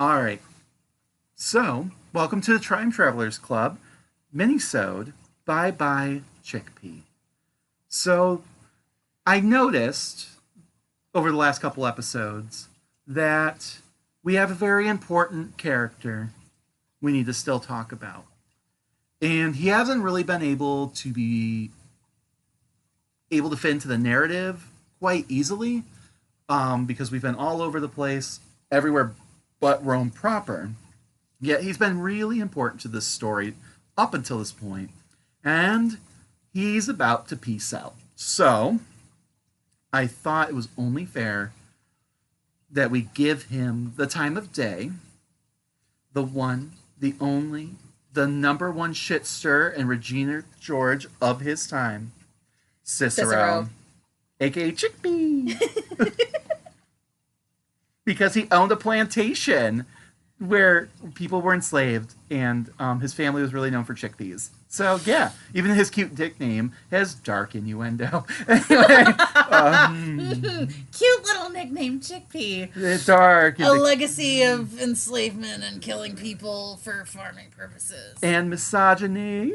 All right. So, welcome to the Time Travelers Club, Minisode, Bye Bye Chickpea. So, I noticed over the last couple episodes that we have a very important character we need to still talk about. And he hasn't really been able to fit into the narrative quite easily because we've been all over the place, everywhere but Rome proper. Yet he's been really important to this story up until this point, and he's about to peace out. So I thought it was only fair that we give him the time of day, the one, the only, the number one shitster and Regina George of his time, Cicero. aka Chickpea. Because he owned a plantation where people were enslaved, and his family was really known for chickpeas. So yeah, even his cute nickname has dark innuendo. Anyway, Cute little nickname, Chickpea. it's dark. A legacy of enslavement and killing people for farming purposes. And misogyny.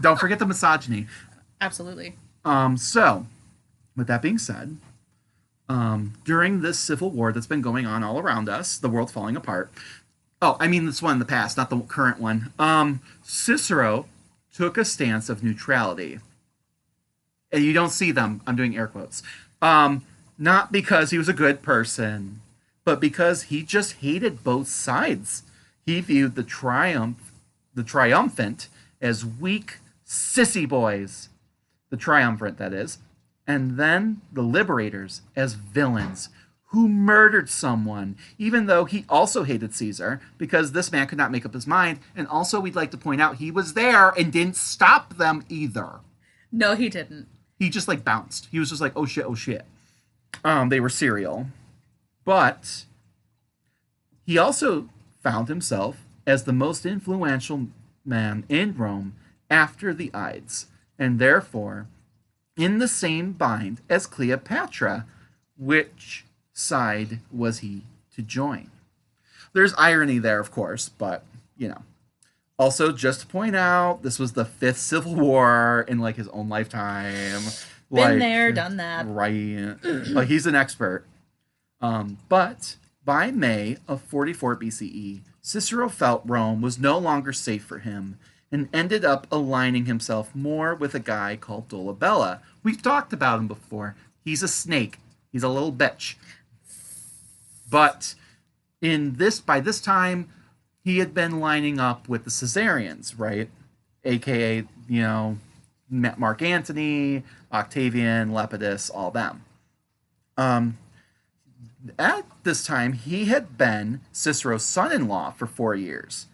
Don't forget the misogyny. Absolutely. So, with that being said, during this civil war that's been going on all around us, the world falling apart. Oh, I mean this one in the past, not the current one. Cicero took a stance of neutrality. And you don't see them. I'm doing air quotes. Not because he was a good person, but because he just hated both sides. He viewed the triumphant as weak sissy boys. The triumvirate, that is. And then the liberators as villains who murdered someone, even though he also hated Caesar, because this man could not make up his mind. And also, we'd like to point out, he was there and didn't stop them either. No, he didn't. He just, bounced. He was just like, oh shit, oh shit. They were serial. But he also found himself as the most influential man in Rome after the Ides, and therefore in the same bind as Cleopatra. Which side was he to join? There's irony there, of course, but, Also, just to point out, this was the 5th Civil War in, his own lifetime. Been there, done that. Right. He's an expert. But by May of 44 BCE, Cicero felt Rome was no longer safe for him and ended up aligning himself more with a guy called Dolabella. We've talked about him before. He's a snake. He's a little bitch. But by this time, he had been lining up with the Caesarians, right? AKA, Mark Antony, Octavian, Lepidus, all them. At this time, he had been Cicero's son-in-law for 4 years.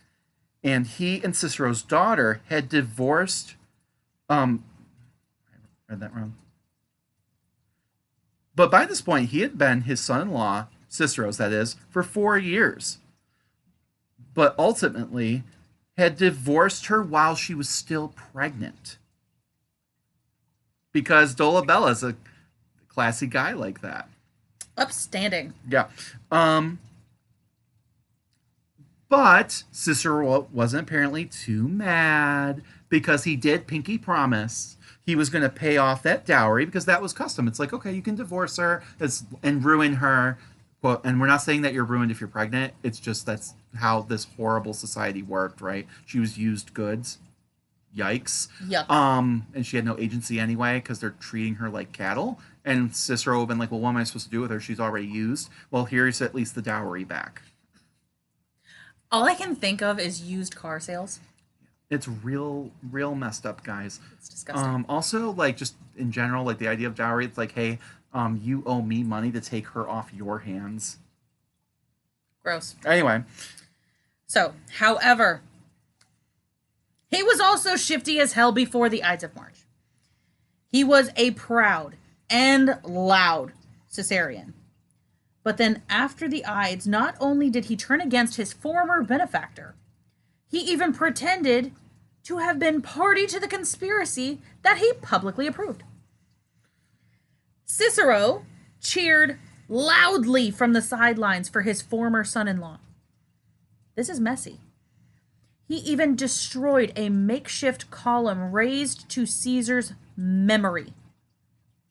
And he and Cicero's daughter had divorced. I read that wrong. But by this point, he had been his son-in-law, Cicero's that is, for 4 years. But ultimately had divorced her while she was still pregnant. Because Dolabella's a classy guy like that. Upstanding. Yeah. But Cicero wasn't apparently too mad because he did pinky promise he was going to pay off that dowry because that was custom. It's like, okay, you can divorce her and ruin her. Well, and we're not saying that you're ruined if you're pregnant. It's just that's how this horrible society worked, right? She was used goods. Yikes. Yep. And she had no agency anyway because they're treating her like cattle. And Cicero would have been like, well, what am I supposed to do with her? She's already used. Well, here's at least the dowry back. All I can think of is used car sales. It's real messed up, guys. It's disgusting. Also, just in general, the idea of dowry, it's like, hey, you owe me money to take her off your hands. Gross. Anyway. So, however, he was also shifty as hell before the Ides of March. He was a proud and loud Caesarian. But then after the Ides, not only did he turn against his former benefactor, he even pretended to have been party to the conspiracy that he publicly approved. Cicero cheered loudly from the sidelines for his former son-in-law. This is messy. He even destroyed a makeshift column raised to Caesar's memory,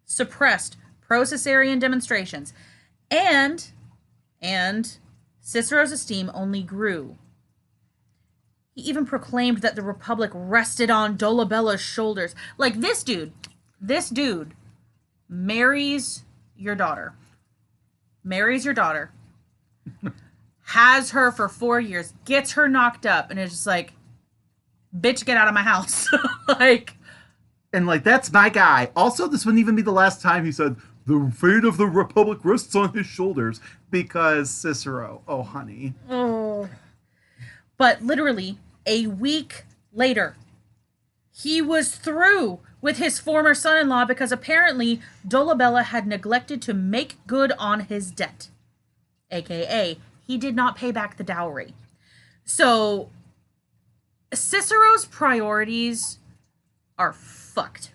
suppressed pro-Caesarian demonstrations, and Cicero's esteem only grew. He even proclaimed that the Republic rested on Dolabella's shoulders. Like, this dude marries your daughter, has her for 4 years, gets her knocked up, and is just like, bitch, get out of my house. Like, And like, that's my guy. Also, this wouldn't even be the last time he said, the fate of the Republic rests on his shoulders, because Cicero, oh honey. oh. But literally, a week later, he was through with his former son-in-law because apparently Dolabella had neglected to make good on his debt. AKA, he did not pay back the dowry. So, Cicero's priorities are fucked.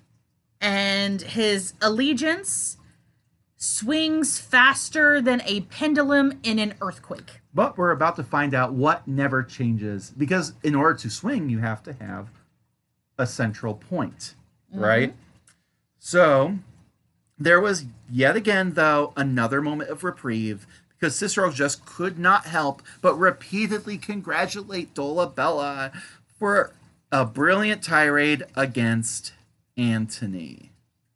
And his allegiance swings faster than a pendulum in an earthquake. But we're about to find out what never changes. Because in order to swing, you have to have a central point, right? So, there was yet again, though, another moment of reprieve, because Cicero just could not help but repeatedly congratulate Dolabella for a brilliant tirade against Antony.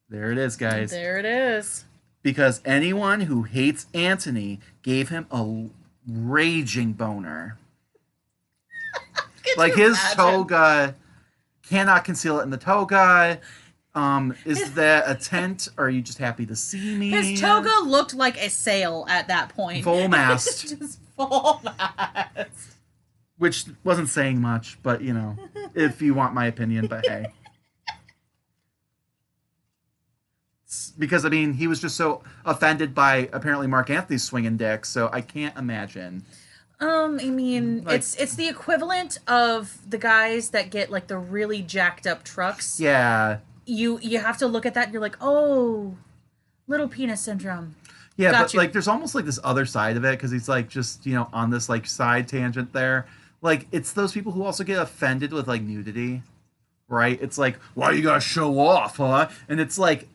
There it is, guys. There it is. Because anyone who hates Antony gave him a raging boner. Like, his toga cannot conceal it in the toga. Is that a tent? Or are you just happy to see me? His toga looked like a sail at that point. Full mast. Just full mast. Which wasn't saying much, but, you know, if you want my opinion, but hey. Because, I mean, he was just so offended by, apparently, Mark Antony's swinging dick, so I can't imagine. I mean, Like, it's the equivalent of the guys that get, like, the really jacked up trucks. Yeah. You have to look at that and you're like, oh, little penis syndrome. Yeah, Got but, you. like, there's almost, like, this other side of it, because he's, like, just, you know, on this, like, side tangent there. Like, it's those people who also get offended with, like, nudity, right? It's like, why you gotta show off, huh? And it's like,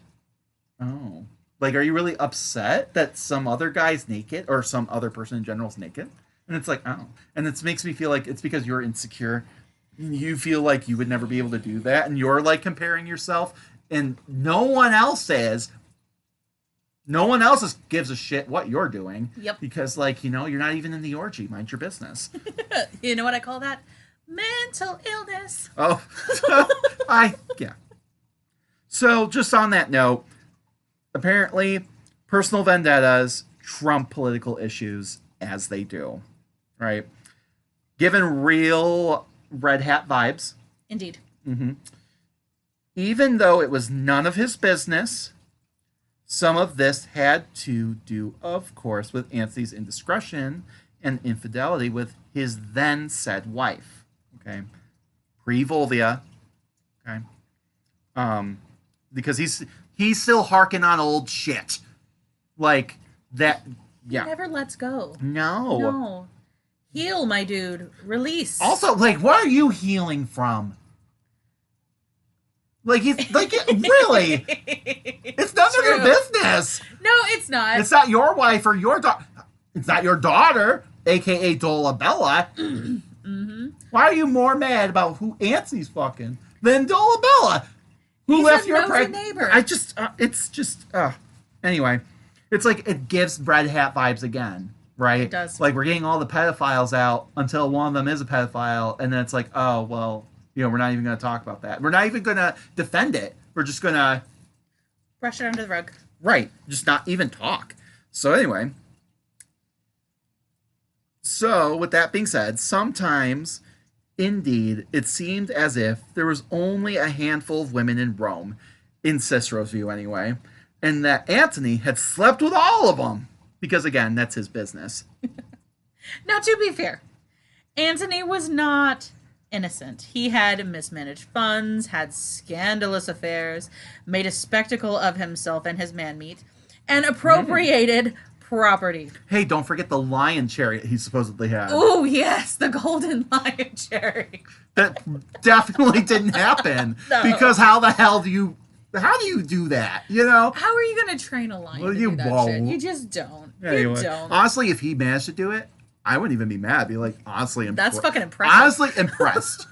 oh. Like, are you really upset that some other guy's naked, or some other person in general is naked? And it's like, oh. And it makes me feel like it's because you're insecure. You feel like you would never be able to do that, and you're, like, comparing yourself, and no one else is. No one else gives a shit what you're doing. Yep. Because, like, you know, you're not even in the orgy. Mind your business. You know what I call that? Mental illness. Oh. Yeah. So, just on that note, apparently, personal vendettas trump political issues as they do. Right? Given real Red Hat vibes. Indeed. Even though it was none of his business, some of this had to do, of course, with Antony's indiscretion and infidelity with his then said wife. Okay? Pre-Volvia. Okay? Because he's still harking on old shit. Like, that, yeah. He never lets go. No. Heal, my dude. Release. Also, like, what are you healing from? Like, he's, like, really? It's none of your business. No, it's not. It's not your wife or your daughter. It's not your daughter, a.k.a. Dolabella. Why are you more mad about who Antony's fucking than Dolabella? Who He's left a your nosy neighbor. It's just, anyway. It's like, it gives Red Hat vibes again, right? It does. Like, we're getting all the pedophiles out until one of them is a pedophile, and then it's like, oh, well, you know, we're not even going to talk about that. We're not even going to defend it. We're just going to... Brush it under the rug. Right. Just not even talk. So anyway. So, with that being said, sometimes, indeed, it seemed as if there was only a handful of women in Rome, in Cicero's view anyway, and that Antony had slept with all of them. Because, again, that's his business. Now, to be fair, Antony was not innocent. He had mismanaged funds, had scandalous affairs, made a spectacle of himself and his man-meat, and appropriated property. Hey, don't forget the lion chariot he supposedly had. Oh, yes, the golden lion cherry. That definitely didn't happen. No. Because how do you do that? You know? How are you going to train a lion Well, to you do that won't. shit? You just don't. Anyway, You don't. honestly, if he managed to do it, I wouldn't even be mad. I'd be like, honestly, That's fucking impressive. Honestly impressed.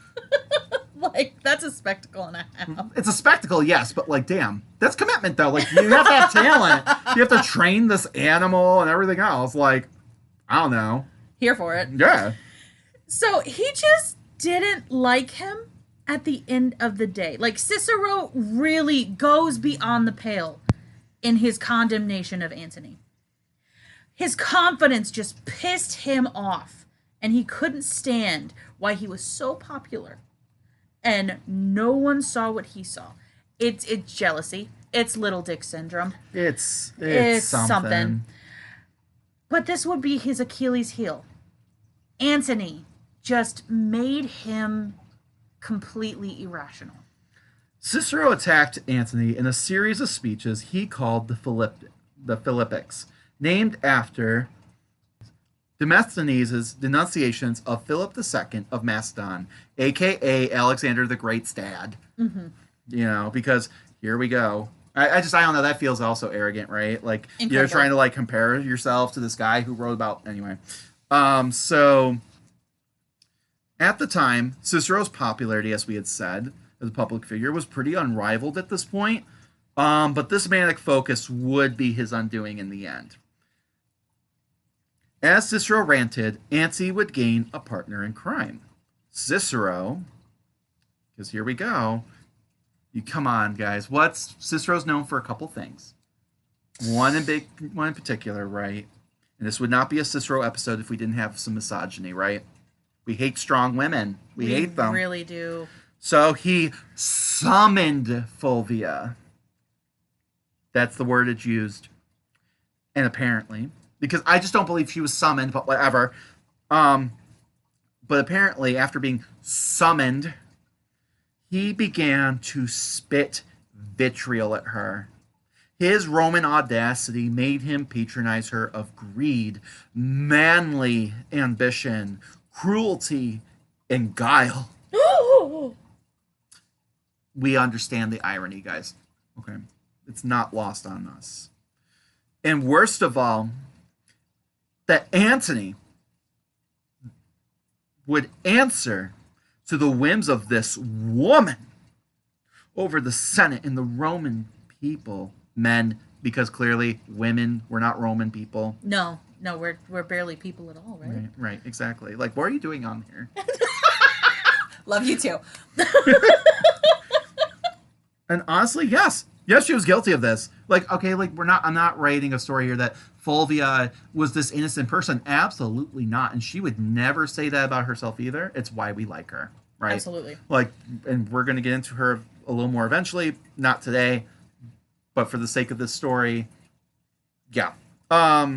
Like, that's a spectacle and a half. It's a spectacle, yes, but like, damn, that's commitment though. Like, you have to have talent. You have to train this animal and everything else. Like, I don't know. Here for it. Yeah. So he just didn't like him at the end of the day. Like, Cicero really goes beyond the pale in his condemnation of Antony. His confidence just pissed him off, and he couldn't stand why he was so popular and no one saw what he saw. It's jealousy. It's little dick syndrome. It's something. But this would be his Achilles heel. Antony just made him completely irrational. Cicero attacked Antony in a series of speeches he called the Philippics, named after Demosthenes' denunciations of Philip II of Macedon, a.k.a. Alexander the Great's dad. Mm-hmm. You know, because here we go. I don't know, that feels also arrogant, right? Like, Incredible. You're trying to, like, compare yourself to this guy who wrote about... Anyway. So, at the time, Cicero's popularity, as we had said, as a public figure, was pretty unrivaled at this point. But this manic focus would be his undoing in the end. As Cicero ranted, Antony would gain a partner in crime. Cicero, because here we go. You come on, guys. Cicero's known for a couple things. One in particular, right? And this would not be a Cicero episode if we didn't have some misogyny, right? We hate strong women. We hate them. We really do. So he summoned Fulvia. That's the word it's used. And apparently, because I just don't believe she was summoned, but whatever. But apparently, after being summoned, he began to spit vitriol at her. His Roman audacity made him patronize her of greed, manly ambition, cruelty, and guile. We understand the irony, guys. Okay? It's not lost on us. And worst of all, that Antony would answer to the whims of this woman over the Senate and the Roman people. Men, because clearly women were not Roman people. No, we're barely people at all, right? Right, exactly. Like, what are you doing on here? Love you too. And honestly, yes, she was guilty of this. Like, okay, like I'm not writing a story here that Fulvia was this innocent person. Absolutely not. And she would never say that about herself either. It's why we like her, right? Absolutely. Like, and we're going to get into her a little more eventually, not today, but for the sake of this story, yeah. But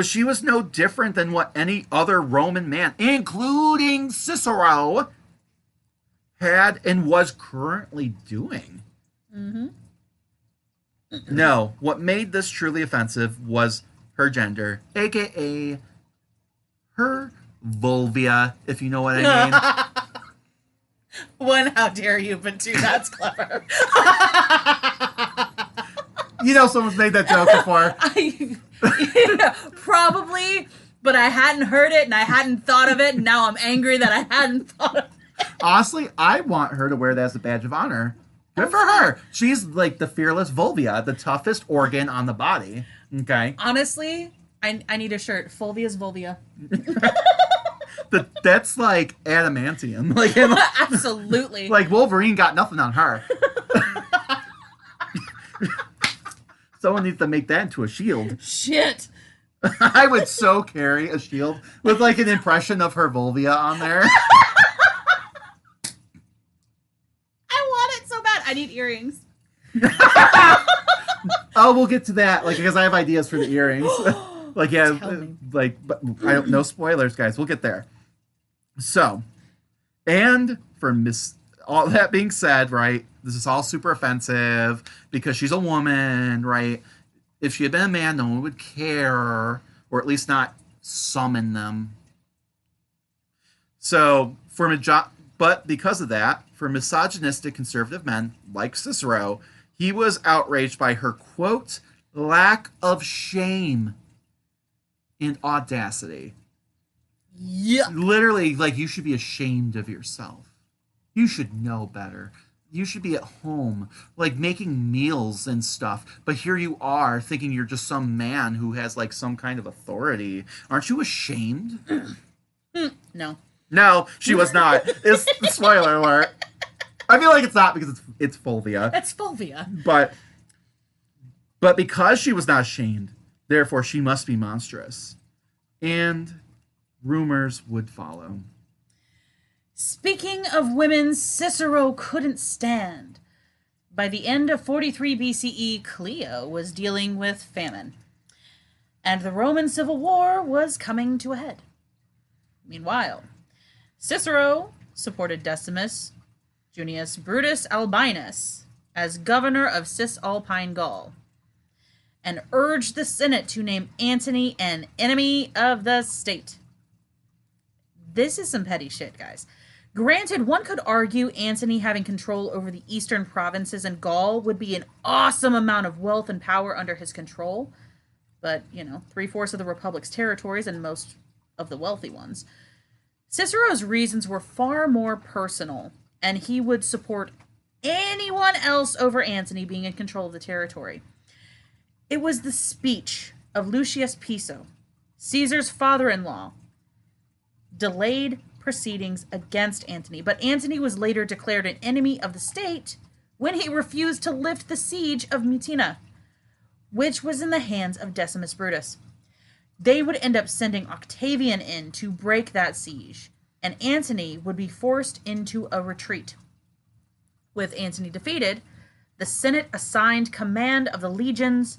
she was no different than what any other Roman man, including Cicero, had and was currently doing. Mm-hmm. No, what made this truly offensive was her gender, aka her vulva, if you know what I mean. One, how dare you, but two, that's clever. You know someone's made that joke before. Probably, but I hadn't heard it and I hadn't thought of it, and now I'm angry that I hadn't thought of it. Honestly, I want her to wear that as a badge of honor. Good for her. She's like the fearless vulva, the toughest organ on the body. Okay. Honestly, I need a shirt. Fulvia's vulva. That's like adamantium. Like, Absolutely. Like Wolverine got nothing on her. Someone needs to make that into a shield. Shit. I would so carry a shield with like an impression of her vulva on there. I want it so bad. I need earrings. Oh, we'll get to that. Like, because I have ideas for the earrings. Like, yeah, like, but I don't. No spoilers, guys. We'll get there. So, and for all that being said, right? This is all super offensive because she's a woman, right? if she had been a man, no one would care, or at least not summon them. So, but because of that, for misogynistic conservative men like Cicero, he was outraged by her, quote, lack of shame and audacity. Yeah. Literally, like, you should be ashamed of yourself. You should know better. You should be at home, like, making meals and stuff. But here you are, thinking you're just some man who has, like, some kind of authority. Aren't you ashamed? No. No, she was not. It's spoiler alert. I feel like it's not because it's Fulvia. It's Fulvia. But because she was not ashamed, therefore she must be monstrous. And rumors would follow. Speaking of women Cicero couldn't stand, by the end of 43 BCE, Cleo was dealing with famine, and the Roman Civil War was coming to a head. Meanwhile, Cicero supported Decimus Junius Brutus Albinus as governor of Cisalpine Gaul, and urged the Senate to name Antony an enemy of the state. This is some petty shit, guys. Granted, one could argue Antony having control over the eastern provinces in Gaul would be an awesome amount of wealth and power under his control, but, 3/4 of the Republic's territories and most of the wealthy ones. Cicero's reasons were far more personal, and he would support anyone else over Antony being in control of the territory. It was the speech of Lucius Piso, Caesar's father-in-law, delayed proceedings against Antony, but Antony was later declared an enemy of the state when he refused to lift the siege of Mutina, which was in the hands of Decimus Brutus. They would end up sending Octavian in to break that siege, and Antony would be forced into a retreat. With Antony defeated, the Senate assigned command of the legions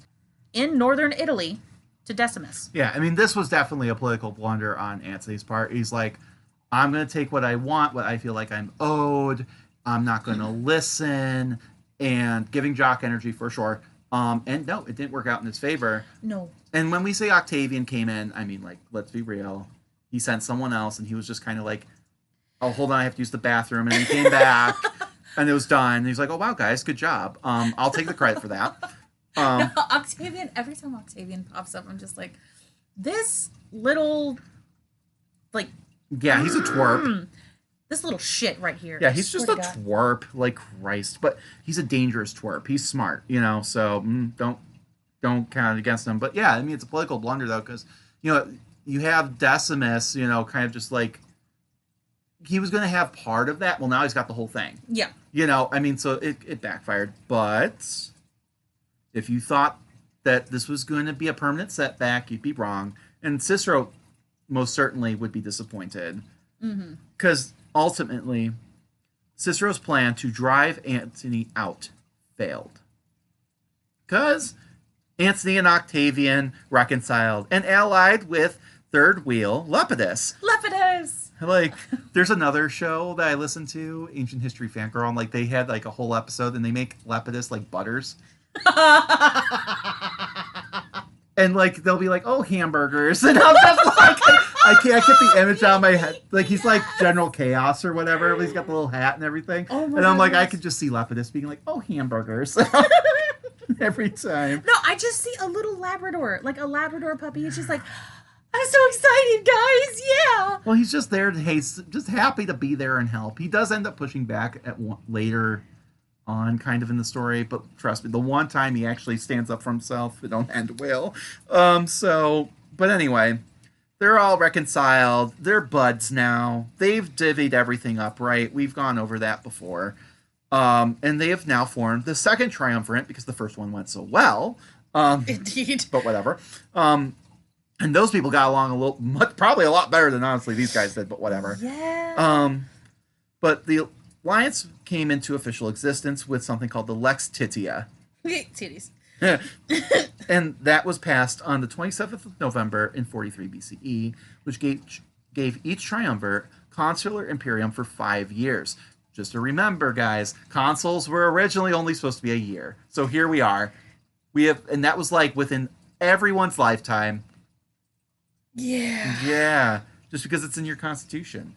in northern Italy to Decimus. Yeah, I mean, this was definitely a political blunder on Antony's part. He's like, I'm going to take what I want, what I feel like I'm owed. I'm not going to listen, and giving jock energy for sure. And no, it didn't work out in his favor. No. And when we say Octavian came in, I mean, like, let's be real. He sent someone else, and he was just kind of like, oh, hold on, I have to use the bathroom. And he came back, and it was done. And he's like, oh, wow, guys, good job. I'll take the credit for that. Octavian, every time Octavian pops up, I'm just like, this little, like... Yeah, he's a twerp. This little shit right here. Yeah, he's just a twerp, like Christ. But he's a dangerous twerp. He's smart, so don't count it against him. But yeah, I mean, it's a political blunder, though, because, you have Decimus, kind of just like, he was going to have part of that. Well, now he's got the whole thing. Yeah. I mean, so it backfired. But if you thought that this was going to be a permanent setback, you'd be wrong. And Cicero most certainly would be disappointed. Because ultimately, Cicero's plan to drive Antony out failed. Because Antony and Octavian reconciled and allied with third wheel Lepidus. Lepidus! Like, there's another show that I listen to, Ancient History Fangirl, and like they had like a whole episode, and they make Lepidus like butters. And like they'll be like, oh, hamburgers, and I'm just like, I can't get the image out of my head. Like he's like General Chaos or whatever. He's got the little hat and everything. Oh my and I'm like, goodness. I could just see Lepidus being like, oh, hamburgers. Every time. No, I just see a little Labrador, like a Labrador puppy. It's just like, I'm so excited, guys. Yeah. Well, he's just there. He's just happy to be there and help. He does end up pushing back at later on, kind of in the story, but trust me, the one time he actually stands up for himself, it don't end well. But anyway, they're all reconciled. They're buds now. They've divvied everything up, right? We've gone over that before. And they have now formed the second triumvirate because the first one went so well. Indeed. But whatever. And those people got along probably a lot better than honestly these guys did, but whatever. Yeah. But the alliance came into official existence with something called the Lex Titia. Titties. And that was passed on the 27th of November in 43 BCE, which gave each triumvirate consular imperium for 5 years. Just to remember, guys, consuls were originally only supposed to be a year. So here we are. And that was like within everyone's lifetime. Yeah. Yeah, just because it's in your constitution.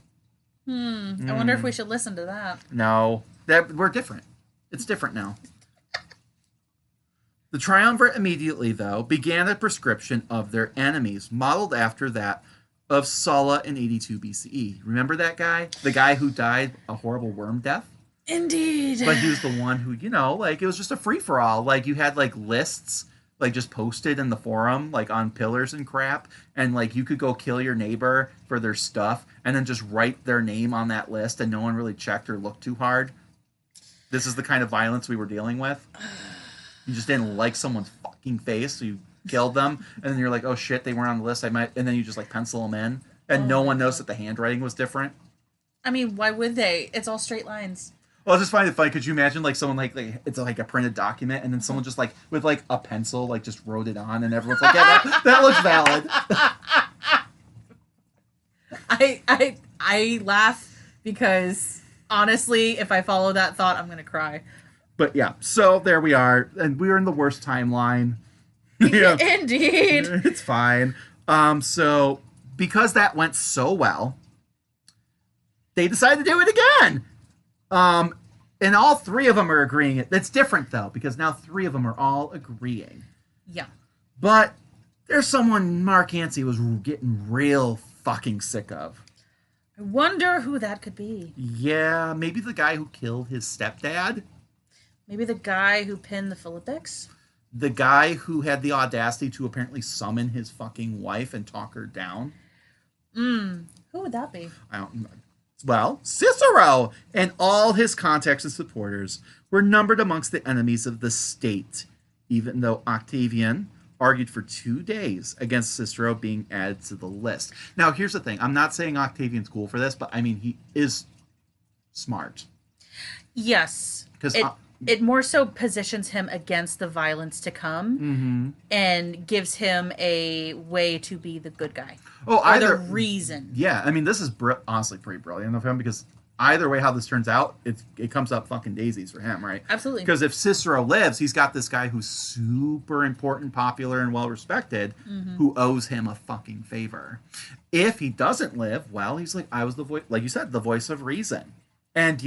I wonder if we should listen to that. No, we're different. It's different now. The triumvirate immediately, though, began a prescription of their enemies, modeled after that of Sulla in 82 BCE. Remember that guy? The guy who died a horrible worm death? Indeed. But he was the one who, like, it was just a free-for-all. Like, you had, like, lists, like, just posted in the forum, like, on pillars and crap. And, like, you could go kill your neighbor for their stuff and then just write their name on that list and no one really checked or looked too hard. This is the kind of violence we were dealing with. You just didn't like someone's fucking face, so you killed them, and then you're like, oh shit, they weren't on the list, and then you just like pencil them in, and no one knows that the handwriting was different. I mean, why would they? It's all straight lines. Well, I just find it funny. Could you imagine like someone like it's like a printed document, and then someone just like with like a pencil like just wrote it on, and everyone's like, yeah, that looks valid. I laugh because honestly, if I follow that thought, I'm gonna cry. But yeah, so there we are, and we're in the worst timeline. Yeah. Indeed. It's fine. So because that went so well, they decided to do it again. And all three of them are agreeing. That's different though, because now three of them are all agreeing. Yeah. But there's someone Mark Yancey was getting real fucking sick of. I wonder who that could be. Yeah, maybe the guy who killed his stepdad. Maybe the guy who pinned the Philippics? The guy who had the audacity to apparently summon his fucking wife and talk her down. Who would that be? I don't know. Well, Cicero and all his contacts and supporters were numbered amongst the enemies of the state, even though Octavian argued for 2 days against Cicero being added to the list. Now, here's the thing. I'm not saying Octavian's cool for this, but I mean, he is smart. Yes. Because it more so positions him against the violence to come and gives him a way to be the good guy. Oh, either the reason. Yeah, I mean, this is honestly pretty brilliant of him because either way how this turns out, it comes up fucking daisies for him, right? Absolutely. Because if Cicero lives, he's got this guy who's super important, popular, and well-respected who owes him a fucking favor. If he doesn't live, well, he's like, I was the voice, like you said, the voice of reason. And,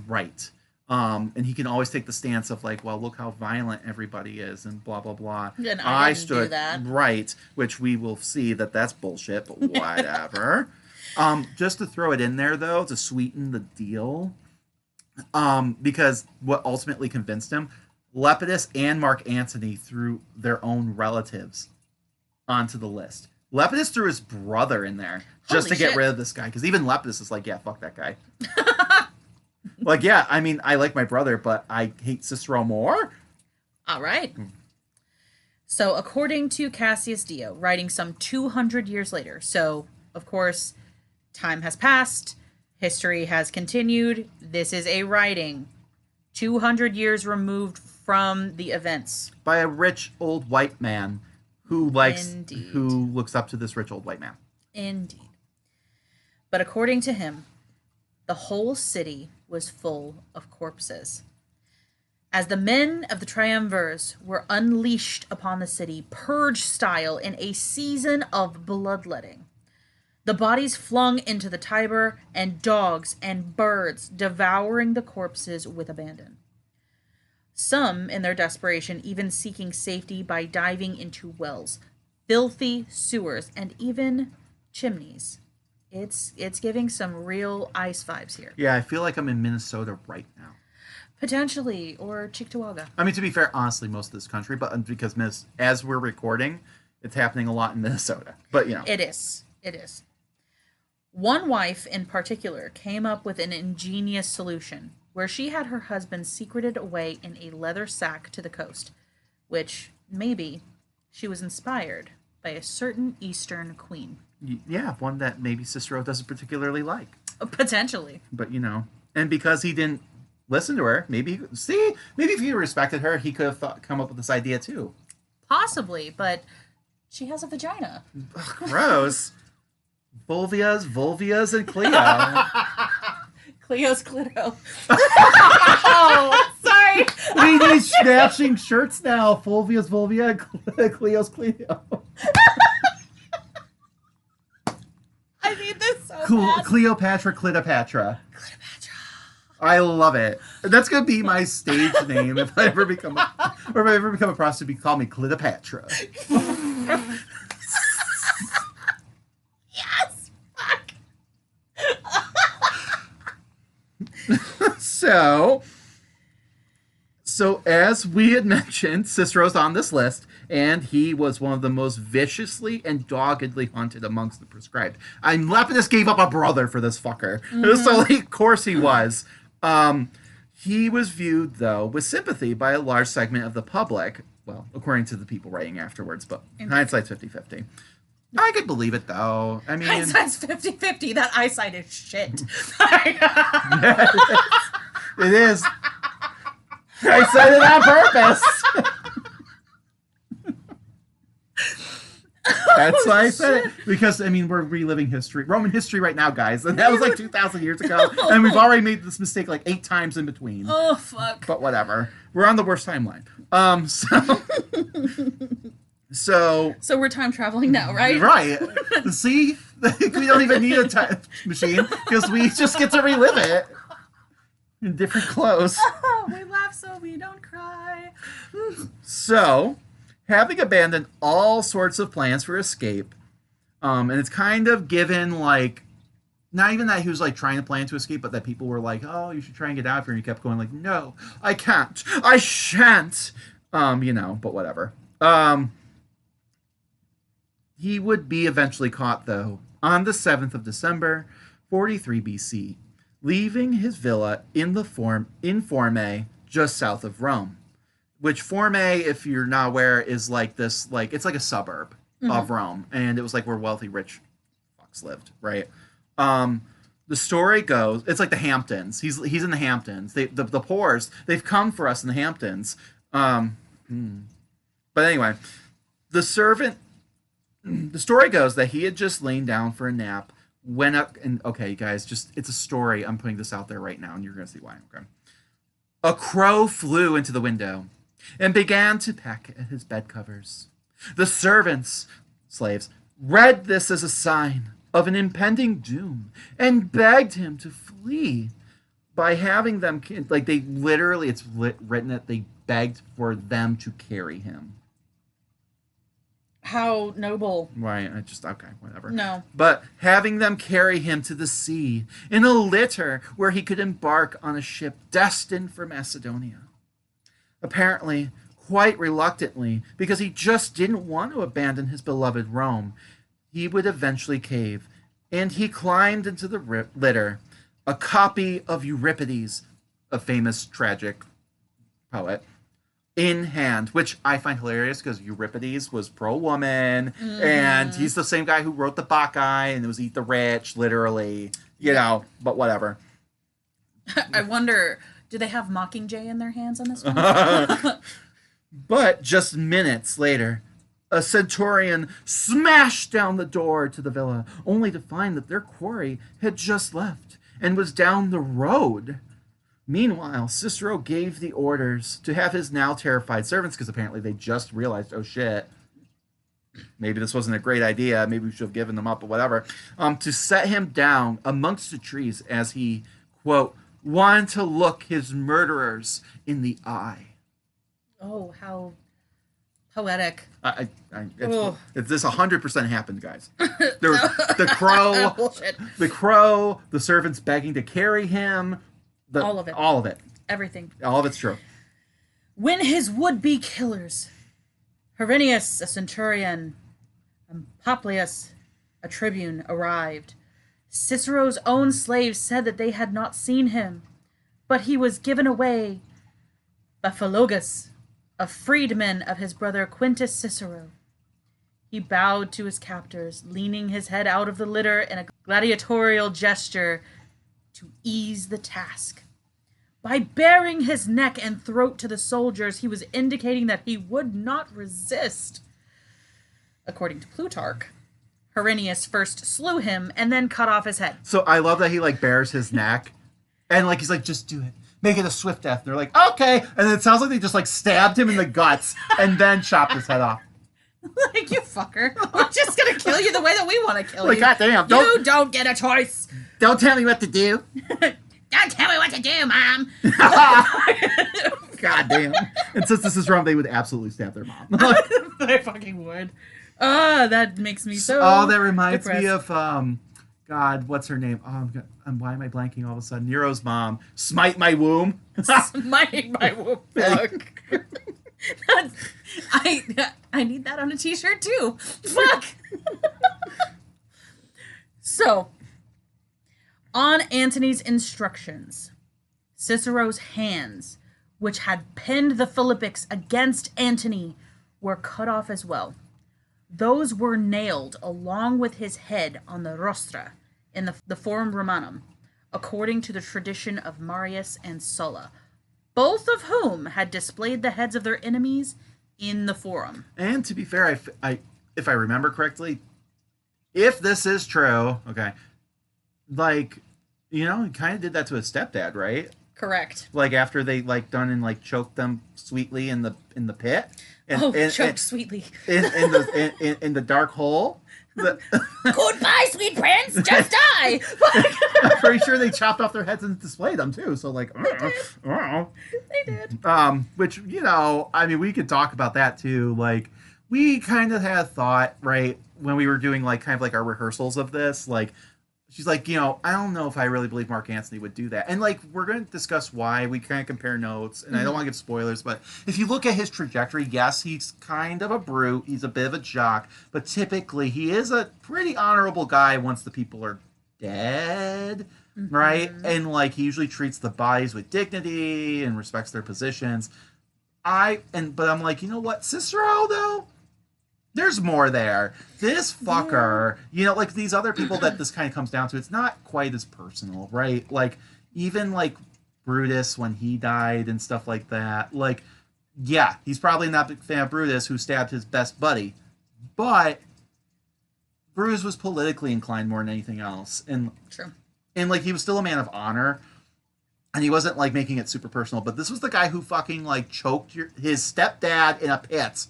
right. And he can always take the stance of like, well, look how violent everybody is and blah, blah, blah. And I didn't do that. Right, which we will see that's bullshit, but whatever. Just to throw it in there, though, to sweeten the deal, because what ultimately convinced him, Lepidus and Mark Antony threw their own relatives onto the list. Lepidus threw his brother in there just to get rid of this guy, because even Lepidus is like, yeah, fuck that guy. Like, yeah, I mean, I like my brother, but I hate Cicero more. All right. So, according to Cassius Dio, writing some 200 years later, so, of course, time has passed, history has continued, this is a writing 200 years removed from the events. By a rich old white man who looks up to this rich old white man. Indeed. But according to him, the whole city was full of corpses. As the men of the triumvirs were unleashed upon the city, purge style, in a season of bloodletting, the bodies flung into the Tiber, and dogs and birds devouring the corpses with abandon. Some, in their desperation, even seeking safety by diving into wells, filthy sewers, and even chimneys. It's giving some real ice vibes here. Yeah, I feel like I'm in Minnesota right now. Potentially, or Chickpea. I mean, to be fair, honestly, most of this country, but because as we're recording, it's happening a lot in Minnesota. But, It is. One wife in particular came up with an ingenious solution where she had her husband secreted away in a leather sack to the coast, which maybe she was inspired by a certain Eastern queen. Yeah, one that maybe Cicero doesn't particularly like. Potentially. But, and because he didn't listen to her, maybe if he respected her, he could have come up with this idea too. Possibly, but she has a vagina. Ugh, gross. Vulvias, and Cleo. Cleo's Clito. Oh, sorry. Sorry. We need matching shirts now. Fulvia's Fulvia, Cleo's Cleo. I need this so bad. Cleopatra, Cleopatra. Cleopatra. I love it. That's gonna be my stage name if I ever become a prostitute. Call me Cleopatra. Yes. Fuck. So as we had mentioned, Cicero's on this list, and he was one of the most viciously and doggedly hunted amongst the proscribed. Lepidus gave up a brother for this fucker. So, of course he was. He was viewed, though, with sympathy by a large segment of the public. Well, according to the people writing afterwards, but hindsight's 50-50. I could believe it, though. I mean... Hindsight's 50-50. That eyesight is shit. It is. I said it on purpose. That's why I said it. Because, I mean, we're reliving history. Roman history right now, guys. And that was like 2,000 years ago. And we've already made this mistake like 8 times in between. Oh, fuck. But whatever. We're on the worst timeline. So we're time traveling now, right? Right. See? We don't even need a time machine because we just get to relive it in different clothes. We laugh so we don't cry. So, having abandoned all sorts of plans for escape, and it's kind of given like, not even that he was like trying to plan to escape, but that people were like, oh, you should try and get out of here. And he kept going like, no, I can't. I shan't. But whatever. He would be eventually caught, though, on the 7th of December, 43 BC, leaving his villa in Forme, just south of Rome. Which Forme, if you're not aware, is like this, like, it's like a suburb of Rome. And it was like where wealthy, rich fucks lived, right? The story goes, it's like the Hamptons. He's in the Hamptons. The poors, they've come for us in the Hamptons. But anyway, the story goes that he had just lain down for a nap, went up, and okay, guys, it's a story. I'm putting this out there right now, and you're going to see why. Okay. A crow flew into the window and began to peck at his bed covers. The slaves, read this as a sign of an impending doom and begged him to flee by having them, like, they literally, it's written that they begged for them to carry him. How noble. Right, okay, whatever. No. But having them carry him to the sea in a litter where he could embark on a ship destined for Macedonia. Apparently, quite reluctantly, because he just didn't want to abandon his beloved Rome, he would eventually cave, and he climbed into the litter, a copy of Euripides, a famous tragic poet, in hand, which I find hilarious because Euripides was pro-woman, and he's the same guy who wrote the Bacchae, and it was Eat the Rich, literally, but whatever. I wonder, do they have Mockingjay in their hands on this one? But just minutes later, a centurion smashed down the door to the villa, only to find that their quarry had just left and was down the road. Meanwhile, Cicero gave the orders to have his now terrified servants, because apparently they just realized, oh shit, maybe this wasn't a great idea, maybe we should have given them up or whatever, to set him down amongst the trees as he, quote, wanted to look his murderers in the eye. Oh, how poetic. This 100% happened, guys. There was the crow, the servants begging to carry him, all of it. Everything. All of it's true. When his would-be killers, Herennius, a centurion, and Poplius, a tribune, arrived, Cicero's own slaves said that they had not seen him, but he was given away by Philologus, a freedman of his brother Quintus Cicero. He bowed to his captors, leaning his head out of the litter in a gladiatorial gesture to ease the task. By baring his neck and throat to the soldiers, he was indicating that he would not resist. According to Plutarch, Herennius first slew him and then cut off his head. So I love that he, like, bares his neck and, like, he's like, just do it. make it a swift death. They're like, okay. And it sounds like they just like stabbed him in the guts and then chopped his head off. Like, you fucker. We're just going to kill you the way that we want to kill Like, you. goddamn. You don't get a choice. Don't tell me what to do. Don't tell me what to do, Mom. Goddamn. And since this is wrong, they would absolutely stab their mom. They fucking would. That makes me so that reminds me depressed. of, God, what's her name? Why am I blanking all of a sudden? Nero's mom. Smite my womb. Smiting my whoop. Fuck. I need that on a t-shirt too. Fuck. So, on Antony's instructions, Cicero's hands, which had pinned the Philippics against Antony, were cut off as well. Those were nailed along with his head on the rostra in the Forum Romanum, according to the tradition of Marius and Sulla, both of whom had displayed the heads of their enemies in the Forum. And to be fair, if I remember correctly, if this is true, okay, like, he kind of did that to his stepdad, right? Correct. Like after they like done and like choked them sweetly in the pit. And, choked sweetly. in the dark hole. Goodbye, sweet prince. Just die. I'm pretty sure they chopped off their heads and displayed them too. So like, They did. Which we could talk about that too. Like, we kind of had thought, right, when we were doing like kind of like our rehearsals of this, like, she's like, I don't know if I really believe Mark Antony would do that. And like, we're going to discuss why. We kind of compare notes, and I don't want to give spoilers, but if you look at his trajectory, yes, he's kind of a brute. He's a bit of a jock, but typically he is a pretty honorable guy once the people are dead, right? And like, he usually treats the bodies with dignity and respects their positions. But I'm like, you know what, Cicero though? There's more there. This fucker, like these other people that this kind of comes down to, it's not quite as personal, right? Like, even like Brutus when he died and stuff like that. Like, yeah, he's probably not a big fan of Brutus who stabbed his best buddy. But Brutus was politically inclined more than anything else. And, True. And like, he was still a man of honor. And he wasn't like making it super personal. But this was the guy who fucking like choked his stepdad in a pit.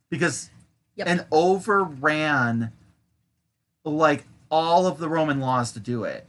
Because... Yep. And overran like all of the Roman laws to do it.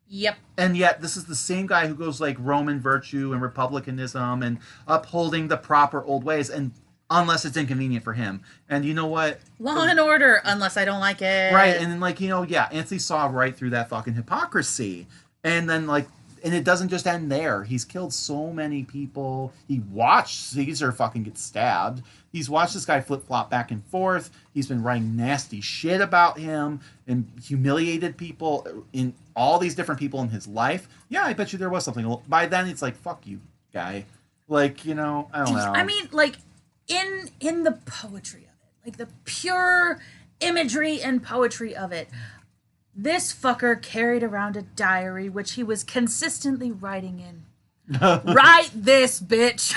Yep. And yet this is the same guy who goes like Roman virtue and republicanism and upholding the proper old ways, and unless it's inconvenient for him. And you know what? Law and order, unless I don't like it. Right. And then like, Antony saw right through that fucking hypocrisy. And then like, and it doesn't just end there. He's killed so many people. He watched Caesar fucking get stabbed. He's watched this guy flip-flop back and forth. He's been writing nasty shit about him and humiliated people in all these different people in his life. Yeah, I bet you there was something. By then, it's like, fuck you, guy. Like, I don't know. I mean, like, in the poetry of it, like the pure imagery and poetry of it, this fucker carried around a diary which he was consistently writing in. Write this, bitch.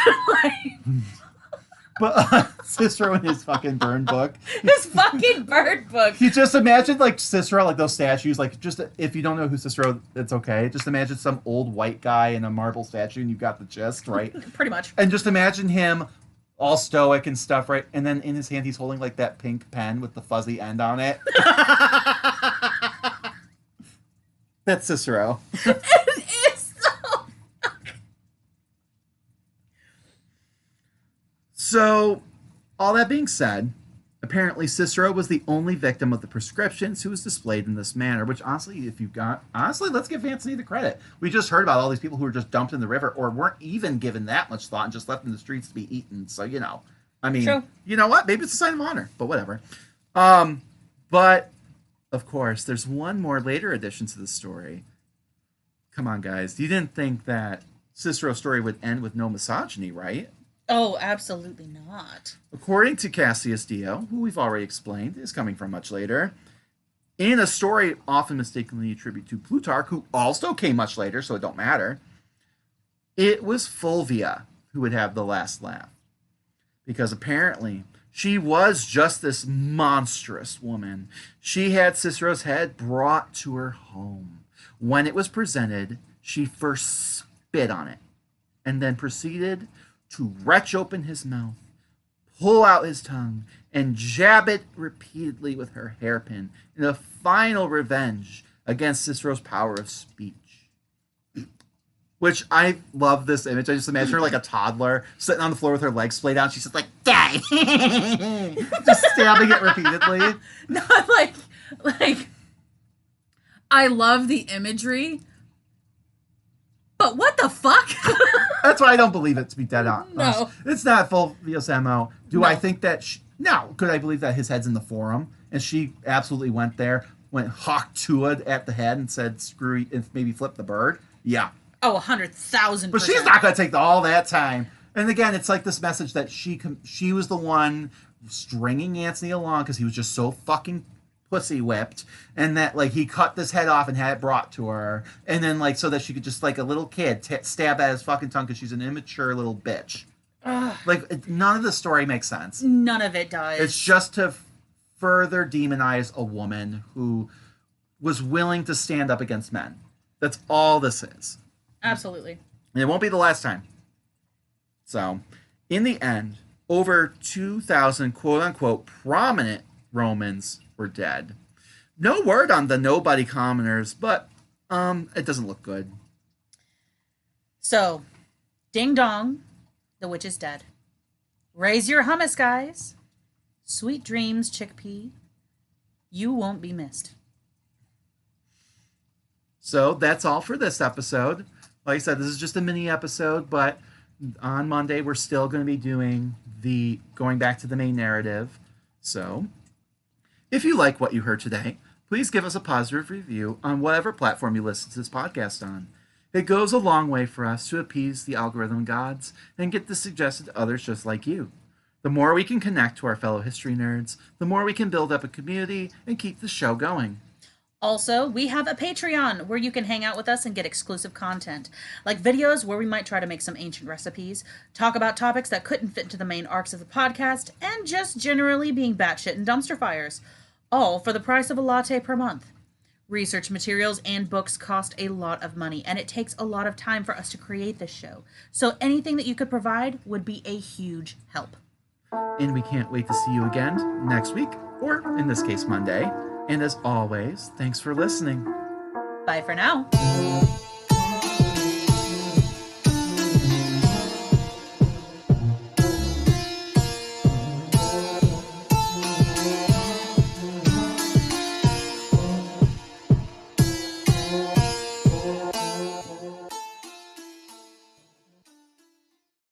But Cicero in his fucking burn book. His fucking burn book. You just imagine like Cicero, like those statues, like just if you don't know who Cicero, it's okay. Just imagine some old white guy in a marble statue and you've got the gist, right? Pretty much. And just imagine him all stoic and stuff, right? And then in his hand he's holding like that pink pen with the fuzzy end on it. That's Cicero. It is so. So, all that being said, apparently Cicero was the only victim of the prescriptions who was displayed in this manner, which honestly, let's give Antony the credit. We just heard about all these people who were just dumped in the river or weren't even given that much thought and just left in the streets to be eaten. So, I mean, True. You know what? Maybe it's a sign of honor, but whatever. But, of course, there's one more later addition to the story. Come on, guys. You didn't think that Cicero's story would end with no misogyny, right? Oh, absolutely not. According to Cassius Dio, who we've already explained is coming from much later, in a story often mistakenly attributed to Plutarch, who also came much later, so it don't matter, it was Fulvia who would have the last laugh. Because apparently she was just this monstrous woman. She had Cicero's head brought to her home. When it was presented, she first spit on it and then proceeded to wrench open his mouth, pull out his tongue, and jab it repeatedly with her hairpin in a final revenge against Cicero's power of speech. Which I love this image. I just imagine her like a toddler sitting on the floor with her legs splayed out. She's just like, die! Just stabbing it repeatedly. Not like, I love the imagery, but what the fuck? That's why I don't believe it to be dead on. No. It's not full Vios ammo. Do No. I think that... No. Could I believe that his head's in the forum? And she absolutely went there, went hawked to it at the head and said, screw it, and maybe flip the bird? Yeah. Oh, 100,000%. But she's not going to take all that time. And again, it's like this message that she was the one stringing Anthony along because he was just so fucking pussy whipped, and that like he cut this head off and had it brought to her, and then like so that she could just like a little kid stab at his fucking tongue because she's an immature little bitch. Like none of the story makes sense. None of it does. It's just to further demonize a woman who was willing to stand up against men. That's all this is. Absolutely. And it won't be the last time. So, in the end, over 2,000 quote-unquote prominent Romans were dead. No word on the nobody commoners, but it doesn't look good. So, ding dong, the witch is dead. Raise your hummus, guys. Sweet dreams, Chickpea. You won't be missed. So, that's all for this episode. Like I said, this is just a mini episode, but on Monday we're still going to be doing going back to the main narrative. So, if you like what you heard today, please give us a positive review on whatever platform you listen to this podcast on. It goes a long way for us to appease the algorithm gods and get this suggested to others just like you. The more we can connect to our fellow history nerds, the more we can build up a community and keep the show going. Also, we have a Patreon where you can hang out with us and get exclusive content, like videos where we might try to make some ancient recipes, talk about topics that couldn't fit into the main arcs of the podcast, and just generally being batshit and dumpster fires, all for the price of a latte per month. Research materials and books cost a lot of money, and it takes a lot of time for us to create this show, so anything that you could provide would be a huge help. And we can't wait to see you again next week, or in this case, Monday. And as always, thanks for listening. Bye for now.